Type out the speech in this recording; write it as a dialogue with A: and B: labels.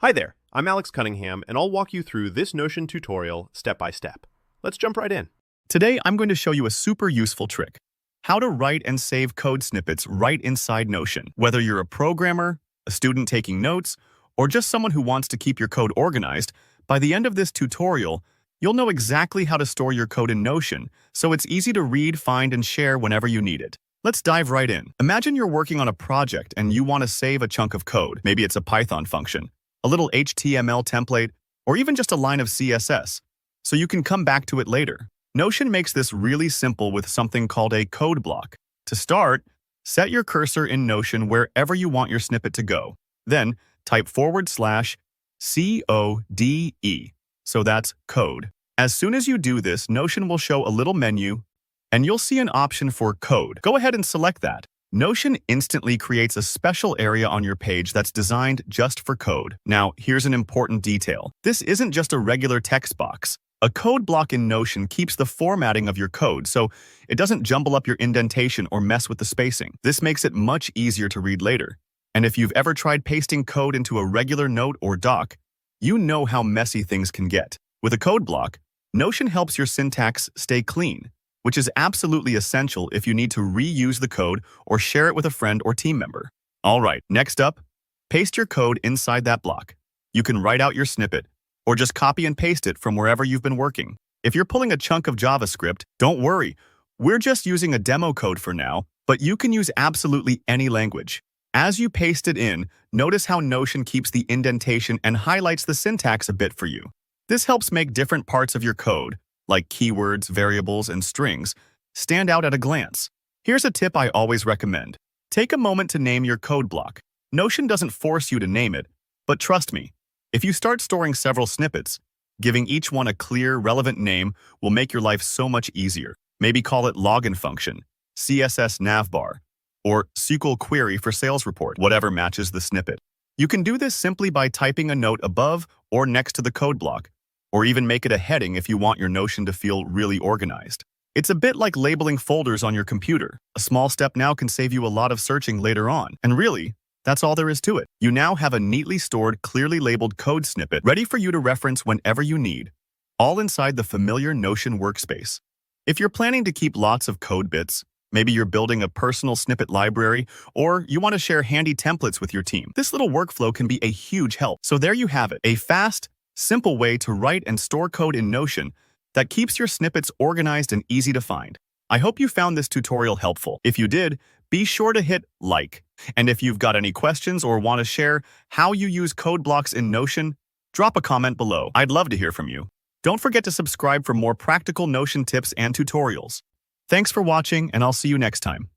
A: Hi there, I'm Alex Cunningham, and I'll walk you through this Notion tutorial step by step. Let's jump right in.
B: Today, I'm going to show you a super useful trick: how to write and save code snippets right inside Notion. Whether you're a programmer, a student taking notes, or just someone who wants to keep your code organized, by the end of this tutorial, you'll know exactly how to store your code in Notion, so it's easy to read, find, and share whenever you need it. Let's dive right in. Imagine you're working on a project and you want to save a chunk of code. Maybe it's a Python function, a little HTML template, or even just a line of CSS, so you can come back to it later. Notion makes this really simple with something called a code block. To start, set your cursor in Notion wherever you want your snippet to go. Then, type /code, so that's code. As soon as you do this, Notion will show a little menu, and you'll see an option for code. Go ahead and select that. Notion instantly creates a special area on your page that's designed just for code. Now, here's an important detail. This isn't just a regular text box. A code block in Notion keeps the formatting of your code, so it doesn't jumble up your indentation or mess with the spacing. This makes it much easier to read later. And if you've ever tried pasting code into a regular note or doc, you know how messy things can get. With a code block, Notion helps your syntax stay clean, which is absolutely essential if you need to reuse the code or share it with a friend or team member. All right, next up, paste your code inside that block. You can write out your snippet, or just copy and paste it from wherever you've been working. If you're pulling a chunk of JavaScript, don't worry. We're just using a demo code for now, but you can use absolutely any language. As you paste it in, notice how Notion keeps the indentation and highlights the syntax a bit for you. This helps make different parts of your code, like keywords, variables, and strings, stand out at a glance. Here's a tip I always recommend. Take a moment to name your code block. Notion doesn't force you to name it, but trust me, if you start storing several snippets, giving each one a clear, relevant name will make your life so much easier. Maybe call it login function, CSS navbar, or SQL query for sales report, whatever matches the snippet. You can do this simply by typing a note above or next to the code block, or even make it a heading if you want your Notion to feel really organized. It's a bit like labeling folders on your computer. A small step now can save you a lot of searching later on. And really, that's all there is to it. You now have a neatly stored, clearly labeled code snippet ready for you to reference whenever you need, all inside the familiar Notion workspace. If you're planning to keep lots of code bits, maybe you're building a personal snippet library, or you want to share handy templates with your team, this little workflow can be a huge help. So there you have it, a fast, simple way to write and store code in Notion that keeps your snippets organized and easy to find. I hope you found this tutorial helpful. If you did, be sure to hit like. And if you've got any questions or want to share how you use code blocks in Notion, drop a comment below. I'd love to hear from you. Don't forget to subscribe for more practical Notion tips and tutorials. Thanks for watching, and I'll see you next time.